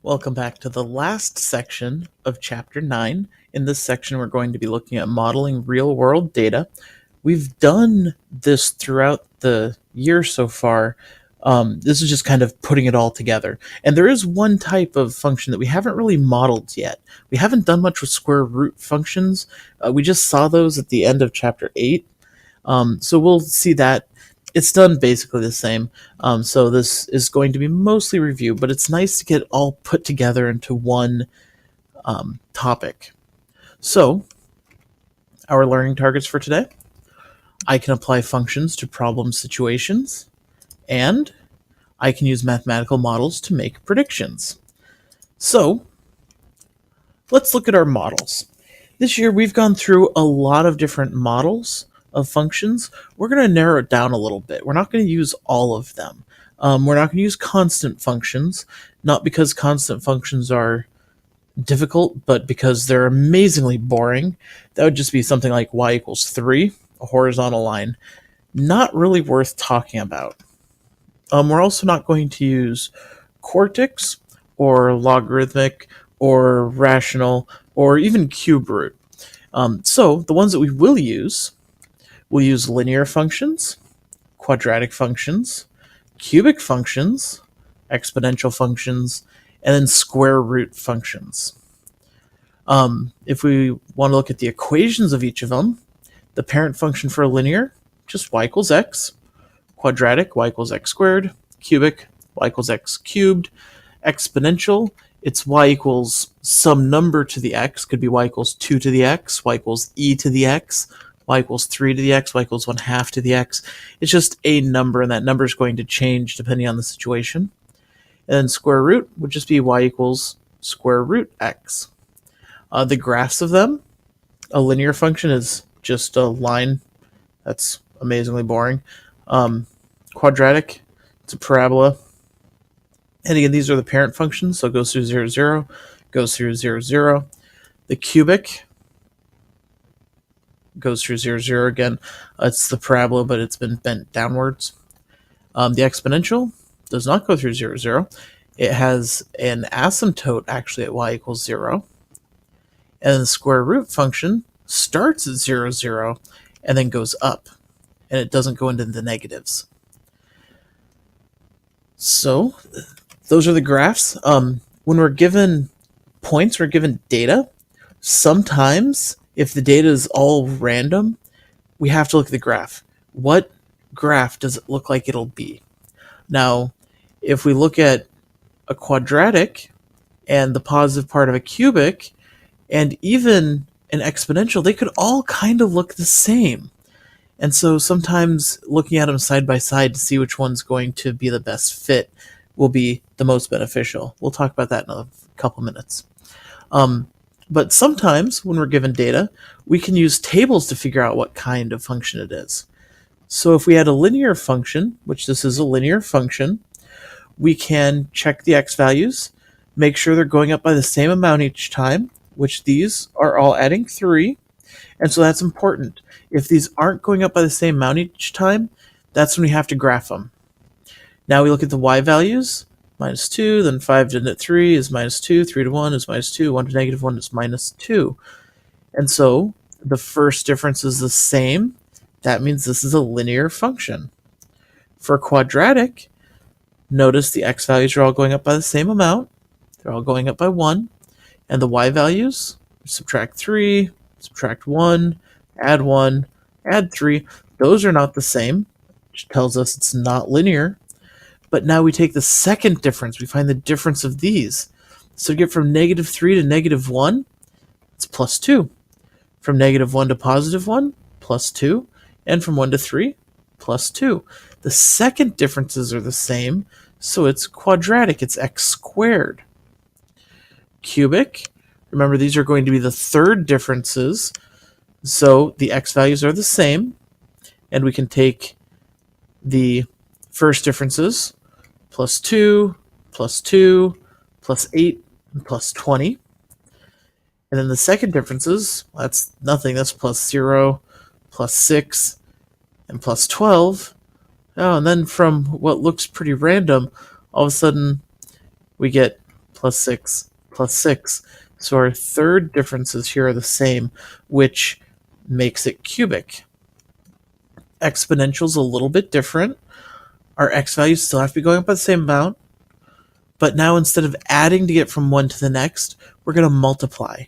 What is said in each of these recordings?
Welcome back to the last section of Chapter 9. In this section, we're going to be looking at modeling real-world data. We've done this throughout the year so far. This is just kind of putting it all together. And there is one type of function that we haven't really modeled yet. We haven't done much with square root functions. We just saw those at the end of Chapter 8. So we'll see that. It's done basically the same, so this is going to be mostly review, but it's nice to get all put together into one topic. So, our learning targets for today: I can apply functions to problem situations, and I can use mathematical models to make predictions. So, let's look at our models. This year we've gone through a lot of different models of functions. We're going to narrow it down a little bit. We're not going to use all of them. We're not going to use constant functions, not because constant functions are difficult, but because they're amazingly boring. That would just be something like y equals 3, a horizontal line. Not really worth talking about. We're also not going to use quartics or logarithmic or rational or even cube root. So the ones that we will use, we'll use linear functions, quadratic functions, cubic functions, exponential functions, and then square root functions. If we want to look at the equations of each of them, the parent function for linear, just y equals x, quadratic, y equals x squared, cubic, y equals x cubed, exponential, it's y equals some number to the x, could be y equals 2 to the x, y equals e to the x, y equals 3 to the x, y equals 1/2 to the x. It's just a number, and that number is going to change depending on the situation. And then square root would just be y equals square root x. The graphs of them, a linear function is just a line. That's amazingly boring. Quadratic, it's a parabola. And again, these are the parent functions, so it goes through 0, 0, goes through 0, 0. The cubic goes through 0, 0 again. It's the parabola, but it's been bent downwards. The exponential does not go through 0, 0. It has an asymptote actually at y equals 0. And the square root function starts at 0, 0 and then goes up. And it doesn't go into the negatives. So those are the graphs. When we're given points, we're given data. Sometimes, if the data is all random, we have to look at the graph. What graph does it look like it'll be? Now, if we look at a quadratic and the positive part of a cubic and even an exponential, they could all kind of look the same. And so sometimes looking at them side by side to see which one's going to be the best fit will be the most beneficial. We'll talk about that in a couple minutes. But sometimes when we're given data, we can use tables to figure out what kind of function it is. So if we had a linear function, which this is a linear function, we can check the x values, make sure they're going up by the same amount each time, which these are all adding 3. And so that's important. If these aren't going up by the same amount each time, that's when we have to graph them. Now we look at the y values, minus 2, then 5 to 3 is minus 2, 3 to 1 is minus 2, 1 to negative 1 is minus 2. And so the first difference is the same. That means this is a linear function. For quadratic, notice the x values are all going up by the same amount. They're all going up by 1. And the y values, subtract 3, subtract 1, add 3. Those are not the same, which tells us it's not linear. But now we take the second difference. We find the difference of these. So to get from negative 3 to negative 1, it's plus 2. From negative 1 to positive 1, plus 2. And from 1 to 3, plus 2. The second differences are the same, so it's quadratic. It's x squared. Cubic, remember these are going to be the third differences, so the x values are the same, and we can take the first differences, plus 2, plus 2, plus 8, and plus 20. And then the second differences, that's nothing, that's plus 0, plus 6, and plus 12. Oh, and then from what looks pretty random, all of a sudden we get plus 6 plus 6. So our third differences here are the same, which makes it cubic. Exponential is a little bit different. Our x values still have to be going up by the same amount, but now instead of adding to get from one to the next, we're going to multiply.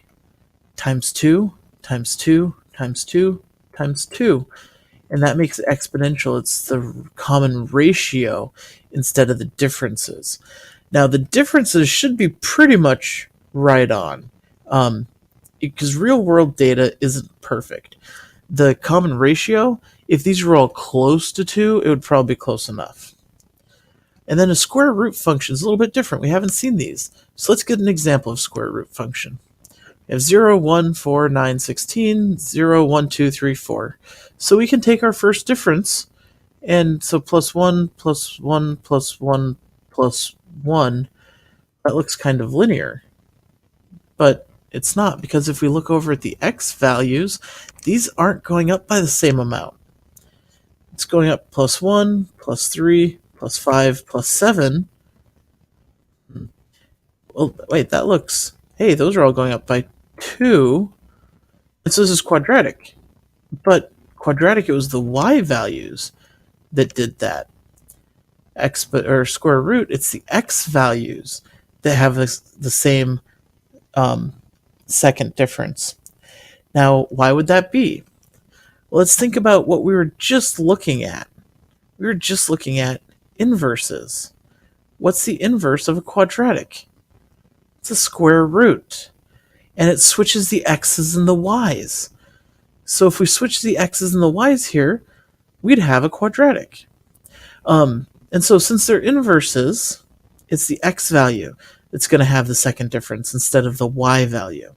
Times 2, times 2, times 2, times 2. And that makes it exponential. It's the common ratio instead of the differences. Now, the differences should be pretty much right on, because real-world data isn't perfect. The common ratio, if these were all close to 2, it would probably be close enough. And then a square root function is a little bit different. We haven't seen these. So let's get an example of square root function. We have 0, 1, 4, 9, 16, 0, 1, 2, 3, 4. So we can take our first difference, and so plus 1, plus 1, plus 1, plus 1, that looks kind of linear. But it's not, because if we look over at the x values, these aren't going up by the same amount. It's going up plus 1, plus 3, plus 5, plus 7. Well, wait, that looks... Hey, those are all going up by 2. And so this is quadratic. But quadratic, it was the y values that did that. Square root, it's the x values that have the same second difference. Now, why would that be? Well, let's think about what we were just looking at. We were just looking at inverses. What's the inverse of a quadratic? It's a square root. And it switches the x's and the y's. So if we switch the x's and the y's here, we'd have a quadratic. And so since they're inverses, it's the x value that's going to have the second difference instead of the y value.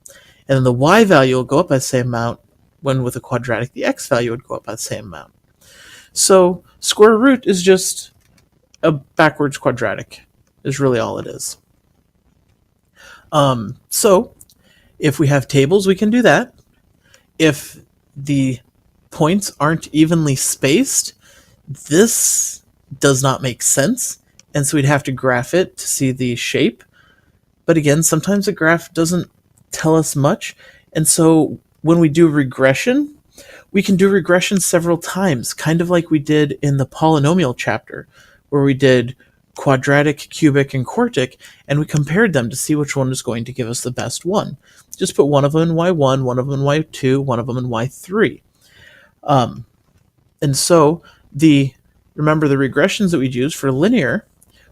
And then the y value will go up by the same amount, when with a quadratic, the x value would go up by the same amount. So square root is just a backwards quadratic, is really all it is. So if we have tables, we can do that. If the points aren't evenly spaced, this does not make sense, and so we'd have to graph it to see the shape. But again, sometimes a graph doesn't tell us much, and so when we do regression, we can do regression several times, kind of like we did in the polynomial chapter, where we did quadratic, cubic, and quartic, and we compared them to see which one is going to give us the best one. Just put one of them in y1, one of them in y2, one of them in y3. And so remember the regressions that we'd use for linear,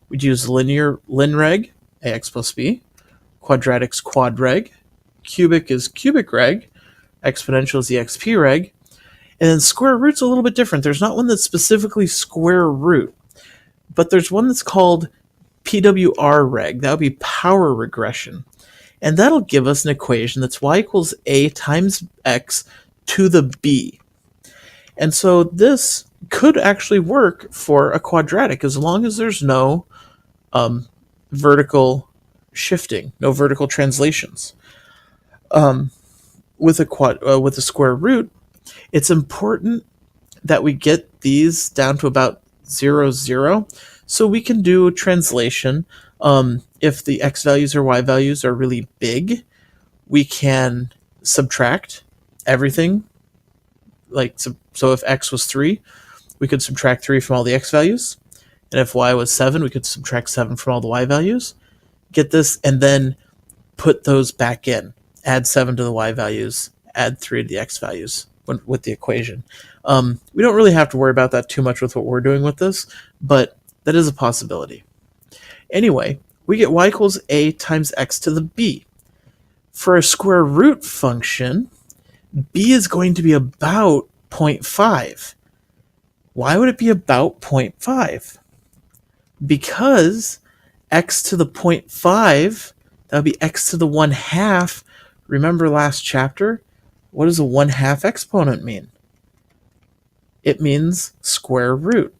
we'd use linear linreg, ax plus b, quadratic's quadreg, cubic is cubic reg, exponential is the xp reg, and then square root's a little bit different. There's not one that's specifically square root, but there's one that's called PWR reg. That would be power regression. And that'll give us an equation that's y equals a times x to the b. And so this could actually work for a quadratic as long as there's no vertical shifting, no vertical translations. With a square root, it's important that we get these down to about 0, 0, so we can do a translation. If the x values or y values are really big, we can subtract everything. So if x was 3, we could subtract 3 from all the x values. And if y was 7, we could subtract 7 from all the y values. Get this, and then put those back in. Add 7 to the y values, add 3 to the x values with the equation. We don't really have to worry about that too much with what we're doing with this, but that is a possibility. Anyway, we get y equals a times x to the b. For a square root function, b is going to be about 0.5. Why would it be about 0.5? Because x to the 0.5, that would be x to the 1/2. Remember last chapter? What does a 1/2 exponent mean? It means square root.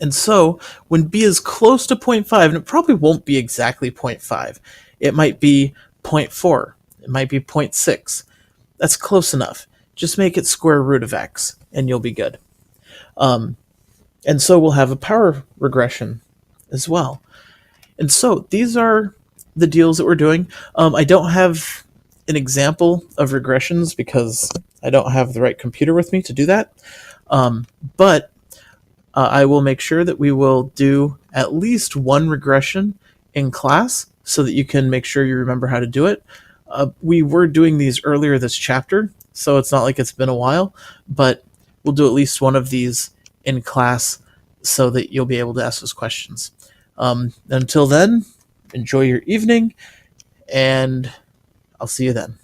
And so when b is close to 0.5, and it probably won't be exactly 0.5, it might be 0.4, it might be 0.6. That's close enough. Just make it square root of x, and you'll be good. And so we'll have a power regression as well. And so these are the deals that we're doing. I don't have an example of regressions because I don't have the right computer with me to do that. But I will make sure that we will do at least one regression in class so that you can make sure you remember how to do it. We were doing these earlier this chapter, so it's not like it's been a while, but we'll do at least one of these in class so that you'll be able to ask those questions. Until then, enjoy your evening, and I'll see you then.